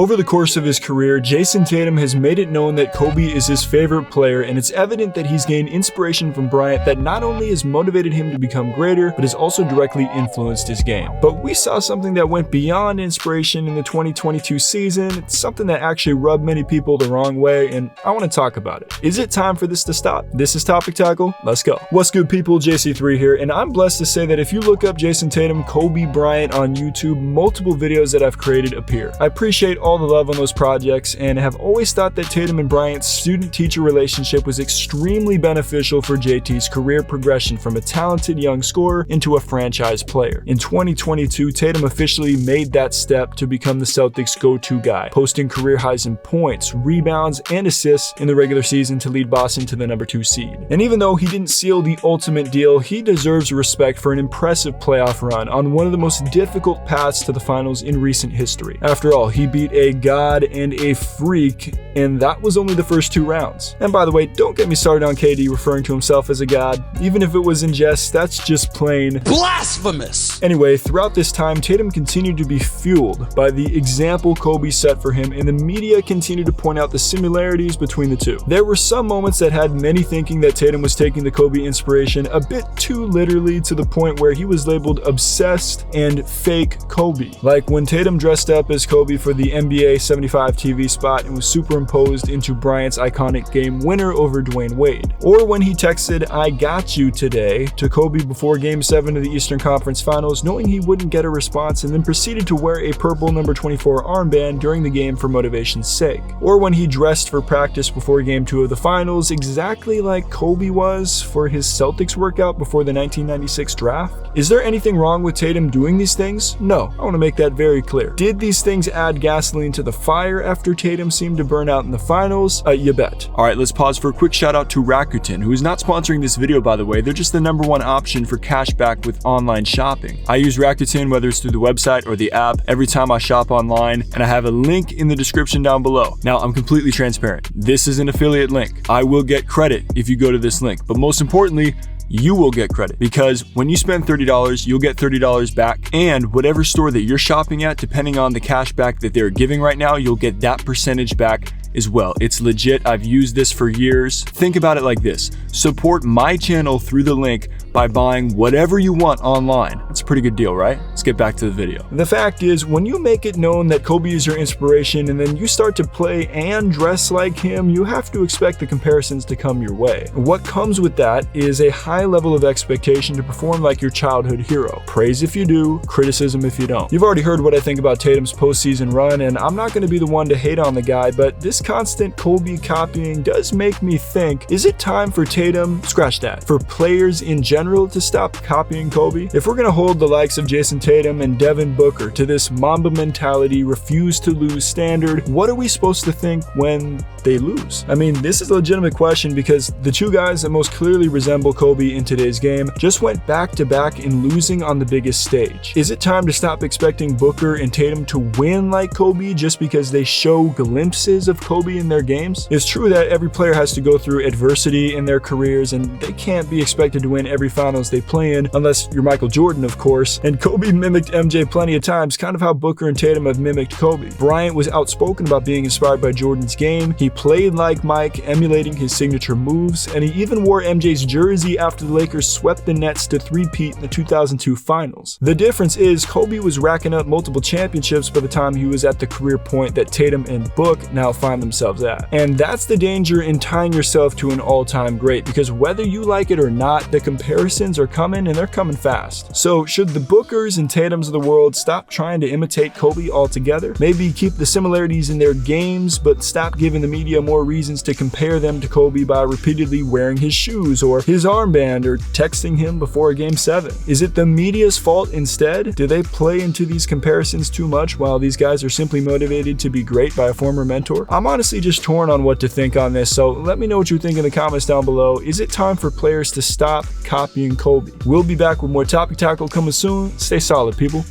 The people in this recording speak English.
Over the course of his career, Jayson Tatum has made it known that Kobe is his favorite player, and it's evident that he's gained inspiration from Bryant that not only has motivated him to become greater, but has also directly influenced his game. But we saw something that went beyond inspiration in the 2022 season. It's something that actually rubbed many people the wrong way, and I want to talk about it. Is it time for this to stop? This is Topic Tackle. Let's go. What's good, people? JC3 here, and I'm blessed to say that if you look up Jayson Tatum, Kobe Bryant on YouTube, multiple videos that I've created appear. I appreciate all the love on those projects and have always thought that Tatum and Bryant's student-teacher relationship was extremely beneficial for JT's career progression from a talented young scorer into a franchise player. In 2022, Tatum officially made that step to become the Celtics' go-to guy, posting career highs in points, rebounds, and assists in the regular season to lead Boston to the number 2 seed. And even though he didn't seal the ultimate deal, he deserves respect for an impressive playoff run on one of the most difficult paths to the finals in recent history. After all, he beat a god and a freak, and that was only the first 2 rounds. And by the way, don't get me started on KD referring to himself as a god. Even if it was in jest, that's just plain blasphemous. Anyway, throughout this time, Tatum continued to be fueled by the example Kobe set for him, and the media continued to point out the similarities between the two. There were some moments that had many thinking that Tatum was taking the Kobe inspiration a bit too literally, to the point where he was labeled obsessed and fake Kobe. Like when Tatum dressed up as Kobe for the NBA 75 TV spot and was superimposed into Bryant's iconic game winner over Dwayne Wade. Or when he texted "I got you today" to Kobe before Game 7 of the Eastern Conference Finals, knowing he wouldn't get a response, and then proceeded to wear a purple number 24 armband during the game for motivation's sake. Or when he dressed for practice before Game 2 of the Finals, exactly like Kobe was for his Celtics workout before the 1996 draft. Is there anything wrong with Tatum doing these things? No, I want to make that very clear. Did these things add gasoline to the fire after Tatum seemed to burn out in the finals? You bet. Alright, let's pause for a quick shout out to Rakuten, who is not sponsoring this video, by the way. They're just the #1 option for cash back with online shopping. I use Rakuten whether it's through the website or the app every time I shop online, and I have a link in the description down below. Now, I'm completely transparent. This is an affiliate link. I will get credit if you go to this link, but most importantly, you will get credit, because when you spend $30, you'll get $30 back, and whatever store that you're shopping at, depending on the cash back that they're giving right now, you'll get that percentage back as well. It's legit. I've used this for years. Think about it like this. Support my channel through the link by buying whatever you want online. That's a pretty good deal, right? Let's get back to the video. The fact is, when you make it known that Kobe is your inspiration and then you start to play and dress like him, you have to expect the comparisons to come your way. What comes with that is a high level of expectation to perform like your childhood hero. Praise if you do, criticism if you don't. You've already heard what I think about Tatum's postseason run, and I'm not going to be the one to hate on the guy, but this constant Kobe copying does make me think, is it time for Tatum, scratch that, for players in general to stop copying Kobe? If we're going to hold the likes of Jayson Tatum and Devin Booker to this Mamba mentality, refuse to lose standard, what are we supposed to think when they lose? I mean, this is a legitimate question, because the two guys that most clearly resemble Kobe in today's game just went back to back in losing on the biggest stage. Is it time to stop expecting Booker and Tatum to win like Kobe just because they show glimpses of Kobe in their games? It's true that every player has to go through adversity in their careers, and they can't be expected to win every finals they play in, unless you're Michael Jordan, of course. And Kobe mimicked MJ plenty of times, kind of how Booker and Tatum have mimicked Kobe. Bryant was outspoken about being inspired by Jordan's game. He played like Mike, emulating his signature moves, and he even wore MJ's jersey after the Lakers swept the Nets to three-peat in the 2002 finals. The difference is Kobe was racking up multiple championships by the time he was at the career point that Tatum and Book now find themselves at. And that's the danger in tying yourself to an all-time great, because whether you like it or not, the comparisons are coming, and they're coming fast. So should the Bookers and Tatums of the world stop trying to imitate Kobe altogether? Maybe keep the similarities in their games, but stop giving the media more reasons to compare them to Kobe by repeatedly wearing his shoes or his armband or texting him before Game 7. Is it the media's fault instead? Do they play into these comparisons too much while these guys are simply motivated to be great by a former mentor? I'm honestly just torn on what to think on this, so let me know what you think in the comments down below. Is it time for players to stop copying Kobe? We'll be back with more Topic Tackle coming soon. Stay solid, people.